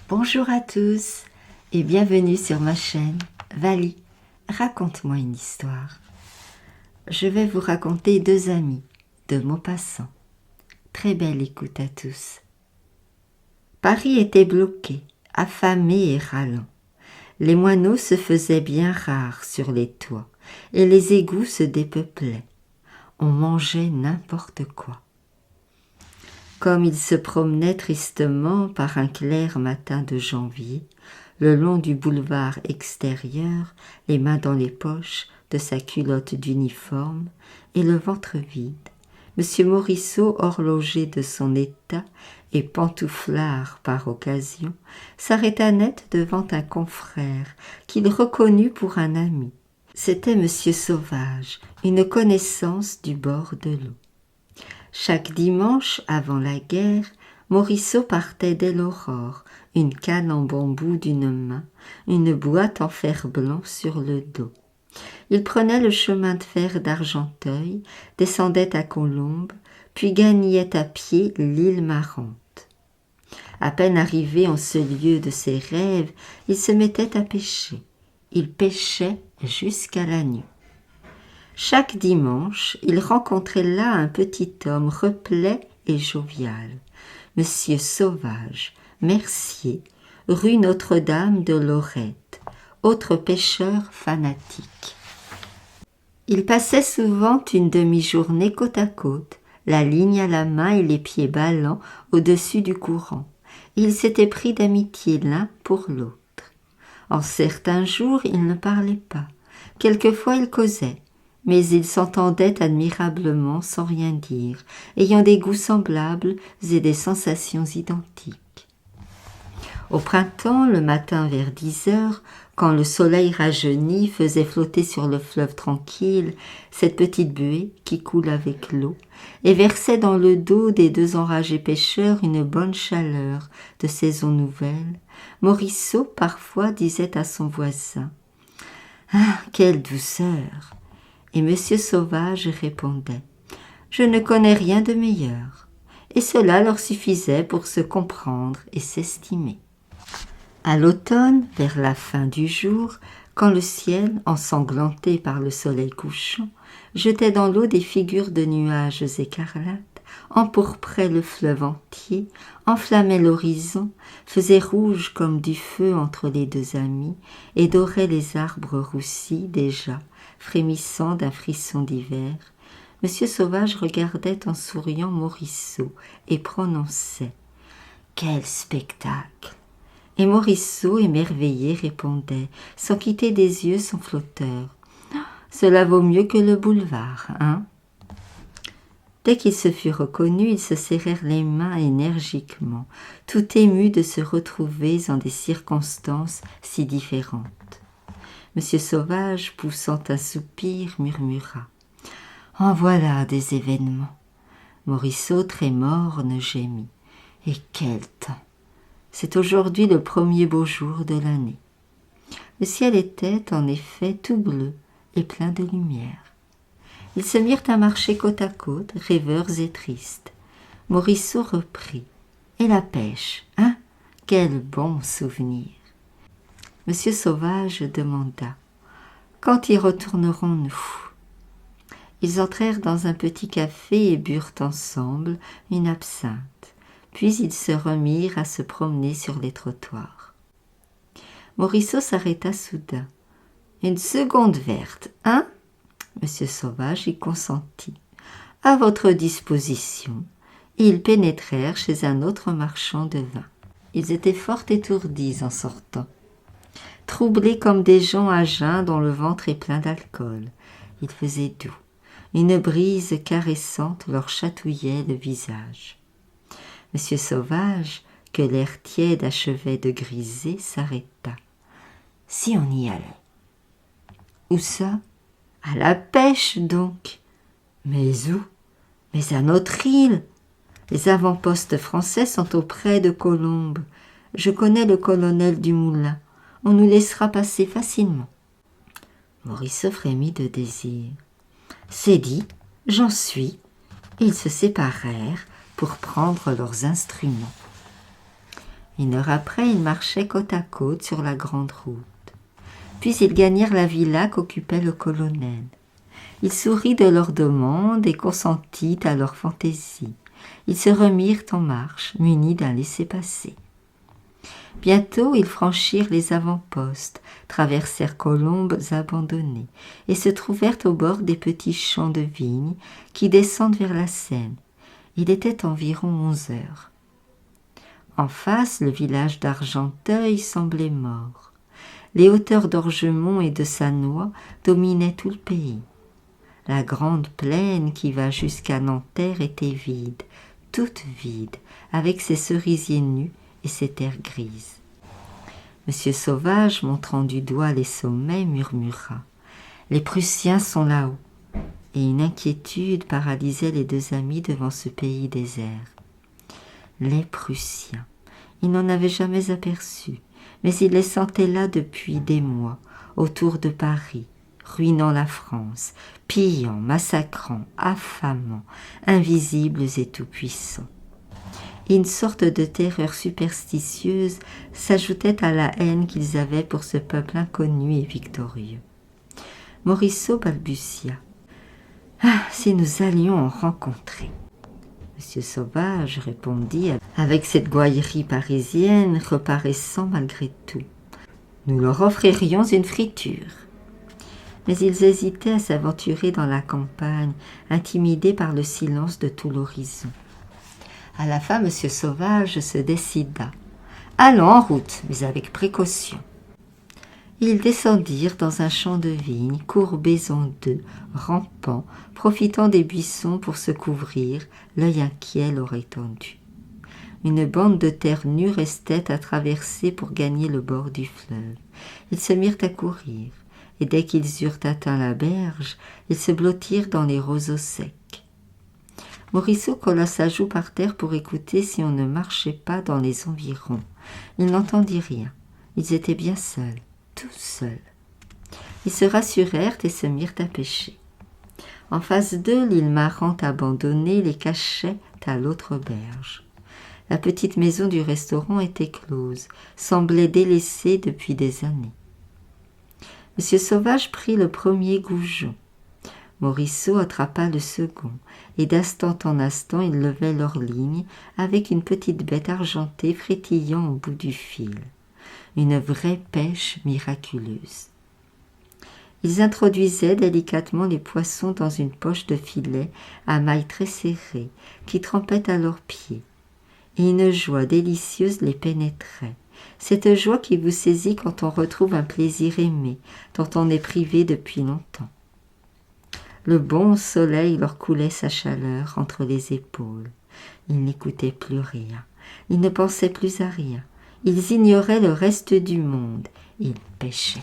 Bonjour à tous et bienvenue sur ma chaîne Vali, raconte-moi une histoire. Je vais vous raconter deux amis de Maupassant. Très belle écoute à tous. Paris était bloqué, affamé et râlant. Les moineaux se faisaient bien rares sur les toits et les égouts se dépeuplaient. On mangeait n'importe quoi. Comme il se promenait tristement par un clair matin de janvier, le long du boulevard extérieur, les mains dans les poches de sa culotte d'uniforme et le ventre vide, M. Morisseau, horloger de son état et pantouflard par occasion, s'arrêta net devant un confrère qu'il reconnut pour un ami. C'était M. Sauvage, une connaissance du bord de l'eau. Chaque dimanche, avant la guerre, Morisseau partait dès l'aurore, une canne en bambou d'une main, une boîte en fer blanc sur le dos. Il prenait le chemin de fer d'Argenteuil, descendait à Colombes, puis gagnait à pied l'île Marante. À peine arrivé en ce lieu de ses rêves, il se mettait à pêcher. Il pêchait jusqu'à la nuit. Chaque dimanche, il rencontrait là un petit homme replet et jovial, Monsieur Sauvage, mercier, rue Notre-Dame de Lorette, autre pêcheur fanatique. Il passait souvent une demi-journée côte à côte, la ligne à la main et les pieds ballants au-dessus du courant. Ils s'étaient pris d'amitié l'un pour l'autre. En certains jours, ils ne parlaient pas. Quelquefois, ils causaient. Mais ils s'entendaient admirablement sans rien dire, ayant des goûts semblables et des sensations identiques. Au printemps, le matin vers 10 heures, quand le soleil rajeuni faisait flotter sur le fleuve tranquille cette petite buée qui coule avec l'eau et versait dans le dos des deux enragés pêcheurs une bonne chaleur de saison nouvelle, Morisseau parfois disait à son voisin « Ah, quelle douceur !» Et M. Sauvage répondait « Je ne connais rien de meilleur », et cela leur suffisait pour se comprendre et s'estimer. À l'automne, vers la fin du jour, quand le ciel, ensanglanté par le soleil couchant, jetait dans l'eau des figures de nuages écarlates, empourprait le fleuve entier, enflammait l'horizon, faisait rouge comme du feu entre les deux amis et dorait les arbres roussis déjà, frémissant d'un frisson d'hiver, M. Sauvage regardait en souriant Morisseau et prononçait « Quel spectacle !» Et Morisseau, émerveillé, répondait, sans quitter des yeux son flotteur « Cela vaut mieux que le boulevard, hein ?» Dès qu'ils se furent reconnus, ils se serrèrent les mains énergiquement, tout émus de se retrouver en des circonstances si différentes. M. Sauvage, poussant un soupir, murmura « En voilà des événements !» Morisseau, très morne, gémit « Et quel temps ! C'est aujourd'hui le premier beau jour de l'année. » Le ciel était, en effet, tout bleu et plein de lumière. Ils se mirent à marcher côte à côte, rêveurs et tristes. Morisseau reprit « Et la pêche, hein ? Quel bon souvenir !» M. Sauvage demanda « Quand y retournerons-nous » Ils entrèrent dans un petit café et burent ensemble une absinthe. Puis ils se remirent à se promener sur les trottoirs. Morisseau s'arrêta soudain. « Une seconde verte, hein ?» M. Sauvage y consentit. « À votre disposition. » Et ils pénétrèrent chez un autre marchand de vin. Ils étaient fort étourdis en sortant, troublés comme des gens à jeun dont le ventre est plein d'alcool. Il faisait doux. Une brise caressante leur chatouillait le visage. M. Sauvage, que l'air tiède achevait de griser, s'arrêta. « Si on y allait. »« Où ça ? » ?»« À la pêche, donc. »« Mais où ? » ?»« Mais à notre île. Les avant-postes français sont auprès de Colombes. Je connais le colonel du moulin. On nous laissera passer facilement. » Morisseau frémit de désir. « C'est dit, j'en suis. » Ils se séparèrent pour prendre leurs instruments. Une heure après, ils marchaient côte à côte sur la grande route. Puis ils gagnèrent la villa qu'occupait le colonel. Il sourit de leurs demandes et consentit à leurs fantaisies. Ils se remirent en marche, munis d'un laissez-passer. Bientôt, ils franchirent les avant-postes, traversèrent Colombes abandonnées et se trouvèrent au bord des petits champs de vignes qui descendent vers la Seine. Il était environ 11 heures. En face, le village d'Argenteuil semblait mort. Les hauteurs d'Orgemont et de Sannois dominaient tout le pays. La grande plaine qui va jusqu'à Nanterre était vide, toute vide, avec ses cerisiers nus et ses terres grises. Monsieur Sauvage, montrant du doigt les sommets, murmura « Les Prussiens sont là-haut » et une inquiétude paralysait les deux amis devant ce pays désert. Les Prussiens, ils n'en avaient jamais aperçu, mais ils les sentaient là depuis des mois, autour de Paris, ruinant la France, pillant, massacrant, affamant, invisibles et tout-puissants. Et une sorte de terreur superstitieuse s'ajoutait à la haine qu'ils avaient pour ce peuple inconnu et victorieux. Morisseau balbutia. « Ah, si nous allions en rencontrer !» Monsieur Sauvage répondit avec cette gouaillerie parisienne reparaissant malgré tout. « Nous leur offririons une friture. » Mais ils hésitaient à s'aventurer dans la campagne, intimidés par le silence de tout l'horizon. À la fin, Monsieur Sauvage se décida. « Allons en route, mais avec précaution. » Ils descendirent dans un champ de vignes, courbés en deux, rampant, profitant des buissons pour se couvrir, l'œil inquiet l'aurait tendu. Une bande de terre nue restait à traverser pour gagner le bord du fleuve. Ils se mirent à courir, et dès qu'ils eurent atteint la berge, ils se blottirent dans les roseaux secs. Morisseau colla sa joue par terre pour écouter si on ne marchait pas dans les environs. Il n'entendit rien. Ils étaient bien seuls, tout seuls. Ils se rassurèrent et se mirent à pêcher. En face d'eux, l'île marrante abandonnée les cachait à l'autre berge. La petite maison du restaurant était close, semblait délaissée depuis des années. Monsieur Sauvage prit le premier goujon. Morisseau attrapa le second, et d'instant en instant ils levaient leur ligne avec une petite bête argentée frétillant au bout du fil. Une vraie pêche miraculeuse. Ils introduisaient délicatement les poissons dans une poche de filet à mailles très serrées qui trempaient à leurs pieds, et une joie délicieuse les pénétrait. Cette joie qui vous saisit quand on retrouve un plaisir aimé, dont on est privé depuis longtemps. Le bon soleil leur coulait sa chaleur entre les épaules. Ils n'écoutaient plus rien. Ils ne pensaient plus à rien. Ils ignoraient le reste du monde. Ils pêchaient.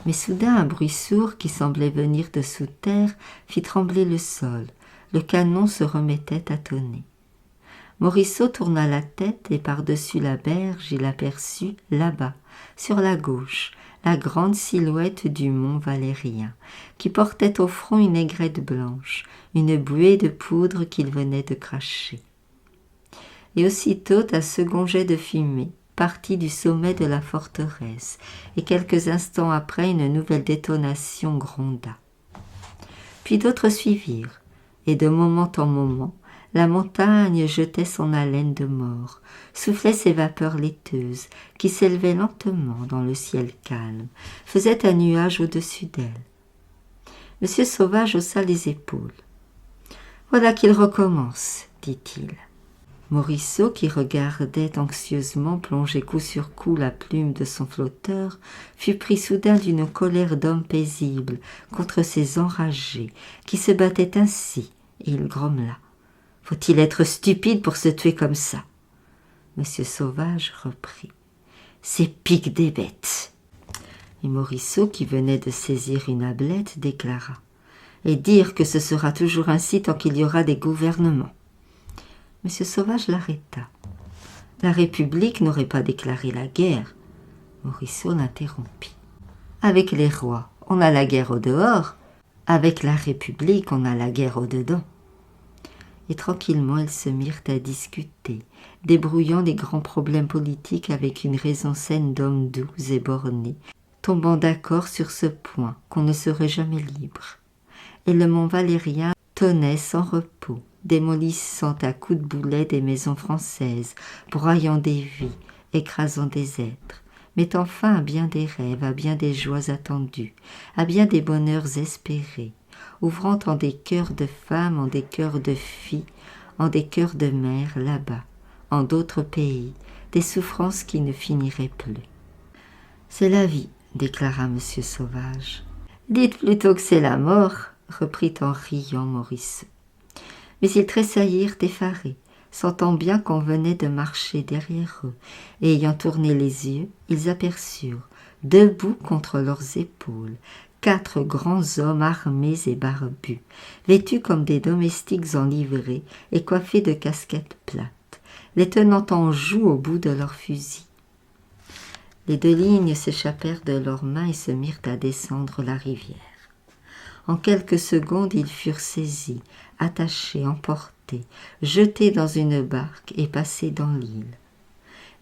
Mais soudain, un bruit sourd qui semblait venir de sous terre fit trembler le sol. Le canon se remettait à tonner. Morisseau tourna la tête et par-dessus la berge, il aperçut, là-bas, sur la gauche, la grande silhouette du mont Valérien, qui portait au front une aigrette blanche, une buée de poudre qu'il venait de cracher. Et aussitôt un second jet de fumée partit du sommet de la forteresse, et quelques instants après une nouvelle détonation gronda. Puis d'autres suivirent, et de moment en moment, la montagne jetait son haleine de mort, soufflait ses vapeurs laiteuses qui s'élevaient lentement dans le ciel calme, faisait un nuage au-dessus d'elle. Monsieur Sauvage haussa les épaules. « Voilà qu'il recommence, dit-il. » Morisseau, qui regardait anxieusement plonger coup sur coup la plume de son flotteur, fut pris soudain d'une colère d'homme paisible contre ces enragés qui se battaient ainsi, et il grommela. « Faut-il être stupide pour se tuer comme ça ?» Monsieur Sauvage reprit. « C'est pique des bêtes. » Et Morisseau, qui venait de saisir une ablette, déclara. « Et dire que ce sera toujours ainsi tant qu'il y aura des gouvernements. » Monsieur Sauvage l'arrêta. « La République n'aurait pas déclaré la guerre. » Morisseau l'interrompit. « Avec les rois, on a la guerre au dehors. Avec la République, on a la guerre au dedans. » et tranquillement ils se mirent à discuter, débrouillant des grands problèmes politiques avec une raison saine d'hommes doux et bornés, tombant d'accord sur ce point qu'on ne serait jamais libre. Et le mont Valérien tonnait sans repos, démolissant à coups de boulet des maisons françaises, broyant des vies, écrasant des êtres, mettant fin à bien des rêves, à bien des joies attendues, à bien des bonheurs espérés, ouvrant en des cœurs de femmes, en des cœurs de filles, en des cœurs de mères là-bas, en d'autres pays, des souffrances qui ne finiraient plus. « C'est la vie, » déclara Monsieur Sauvage. « Dites plutôt que c'est la mort, » reprit en riant Morisseau. Mais ils tressaillirent effarés, sentant bien qu'on venait de marcher derrière eux, et ayant tourné les yeux, ils aperçurent, debout contre leurs épaules, 4 grands hommes armés et barbus, vêtus comme des domestiques en livrée et coiffés de casquettes plates, les tenant en joue au bout de leurs fusils. Les 2 lignes s'échappèrent de leurs mains et se mirent à descendre la rivière. En quelques secondes, ils furent saisis, attachés, emportés, jetés dans une barque et passés dans l'île.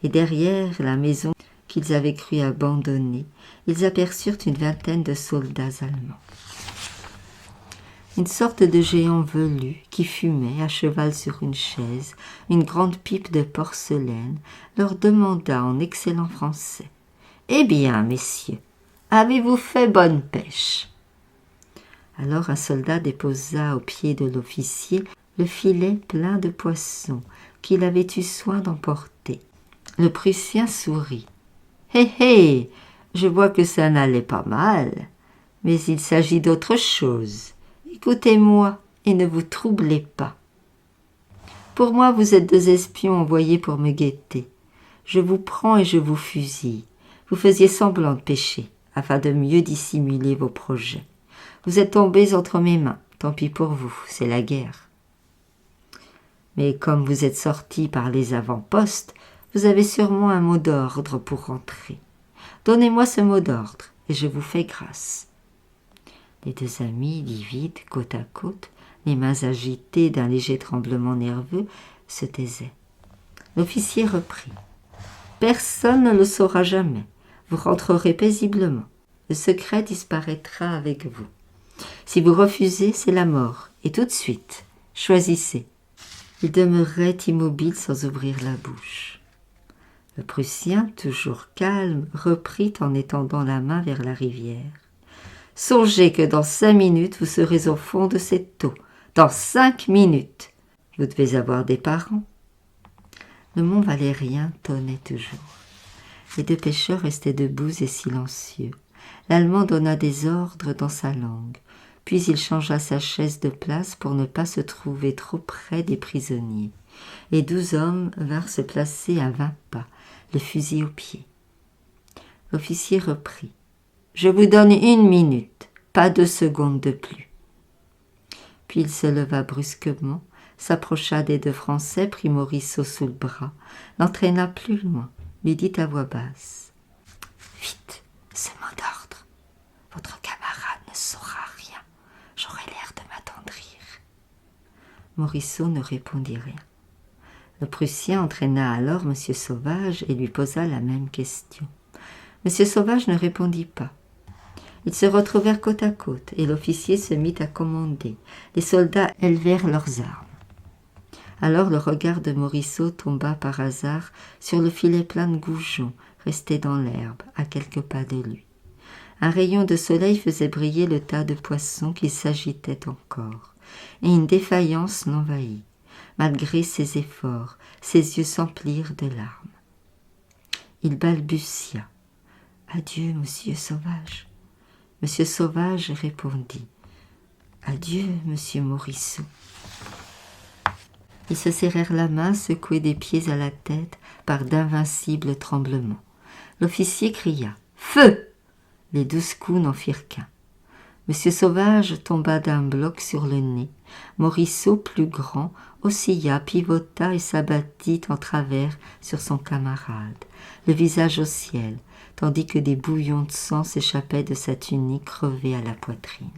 Et derrière la maison qu'ils avaient cru abandonner, ils aperçurent une vingtaine de soldats allemands. Une sorte de géant velu qui fumait, à cheval sur une chaise, une grande pipe de porcelaine, leur demanda en excellent français : « Eh bien, messieurs, avez-vous fait bonne pêche ?» Alors un soldat déposa aux pieds de l'officier le filet plein de poissons qu'il avait eu soin d'emporter. Le Prussien sourit. « Hé hé, je vois que ça n'allait pas mal, mais il s'agit d'autre chose. Écoutez-moi et ne vous troublez pas. Pour moi, vous êtes 2 espions envoyés pour me guetter. Je vous prends et je vous fusille. Vous faisiez semblant de pêcher, afin de mieux dissimuler vos projets. Vous êtes tombés entre mes mains, tant pis pour vous, c'est la guerre. Mais comme vous êtes sortis par les avant-postes, vous avez sûrement un mot d'ordre pour rentrer. Donnez-moi ce mot d'ordre, et je vous fais grâce. » Les 2 amis, livides, côte à côte, les mains agitées d'un léger tremblement nerveux, se taisaient. L'officier reprit. « Personne ne le saura jamais. Vous rentrerez paisiblement. Le secret disparaîtra avec vous. Si vous refusez, c'est la mort, et tout de suite. Choisissez. » Il demeurait immobile sans ouvrir la bouche. Le Prussien, toujours calme, reprit en étendant la main vers la rivière. « Songez que dans 5 minutes, vous serez au fond de cette eau. Dans 5 minutes. Vous devez avoir des parents. » Le mont Valérien tonnait toujours. Les 2 pêcheurs restaient debout et silencieux. L'Allemand donna des ordres dans sa langue. Puis il changea sa chaise de place pour ne pas se trouver trop près des prisonniers. Les 12 hommes vinrent se placer à 20 pas, le fusil au pied. L'officier reprit. « Je vous donne 1 minute, pas 2 secondes de plus. » Puis il se leva brusquement, s'approcha des 2 Français, prit Morisseau sous le bras, l'entraîna plus loin, lui dit à voix basse. « Vite, ce mot d'ordre. Votre camarade ne saura rien. J'aurai l'air de m'attendrir. » Morisseau ne répondit rien. Le Prussien entraîna alors M. Sauvage et lui posa la même question. M. Sauvage ne répondit pas. Ils se retrouvèrent côte à côte et l'officier se mit à commander. Les soldats élevèrent leurs armes. Alors le regard de Morisseau tomba par hasard sur le filet plein de goujons resté dans l'herbe à quelques pas de lui. Un rayon de soleil faisait briller le tas de poissons qui s'agitaient encore, et une défaillance l'envahit. Malgré ses efforts, ses yeux s'emplirent de larmes. Il balbutia. « Adieu, monsieur Sauvage. » Monsieur Sauvage répondit. « Adieu, monsieur Morisseau. » Ils se serrèrent la main, secoués des pieds à la tête par d'invincibles tremblements. L'officier cria « Feu !» Les 12 coups n'en firent qu'un. Monsieur Sauvage tomba d'un bloc sur le nez. Morisseau, plus grand, oscilla, pivota et s'abattit en travers sur son camarade, le visage au ciel, tandis que des bouillons de sang s'échappaient de sa tunique crevée à la poitrine.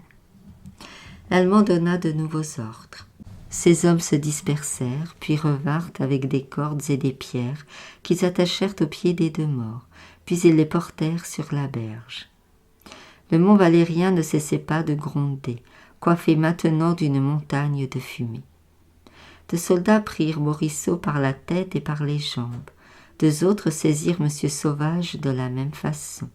L'Allemand donna de nouveaux ordres. Ces hommes se dispersèrent, puis revinrent avec des cordes et des pierres qu'ils attachèrent aux pieds des deux morts, puis ils les portèrent sur la berge. Le mont Valérien ne cessait pas de gronder, coiffé maintenant d'une montagne de fumée. Deux soldats prirent Morisseau par la tête et par les jambes. Deux autres saisirent Monsieur Sauvage de la même façon.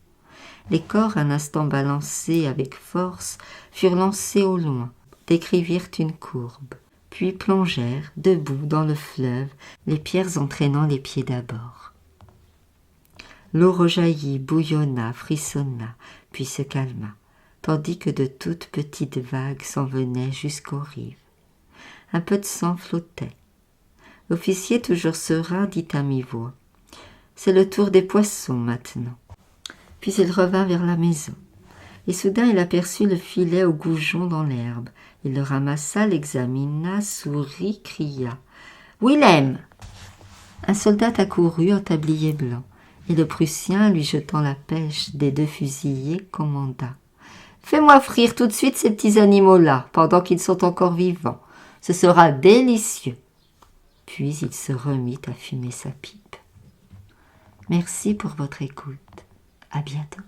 Les corps, un instant balancés avec force, furent lancés au loin, décrivirent une courbe, puis plongèrent, debout dans le fleuve, les pierres entraînant les pieds d'abord. L'eau rejaillit, bouillonna, frissonna, puis se calma, tandis que de toutes petites vagues s'en venaient jusqu'aux rives. Un peu de sang flottait. L'officier, toujours serein, dit à mi-voix : « C'est le tour des poissons maintenant. » Puis il revint vers la maison. Et soudain il aperçut le filet au goujon dans l'herbe. Il le ramassa, l'examina, sourit, cria : « Willem !» Un soldat accourut en tablier blanc, et le Prussien, lui jetant la pêche des deux fusillés, commanda : « Fais-moi frire tout de suite ces petits animaux-là, pendant qu'ils sont encore vivants. Ce sera délicieux. » Puis il se remit à fumer sa pipe. Merci pour votre écoute. À bientôt.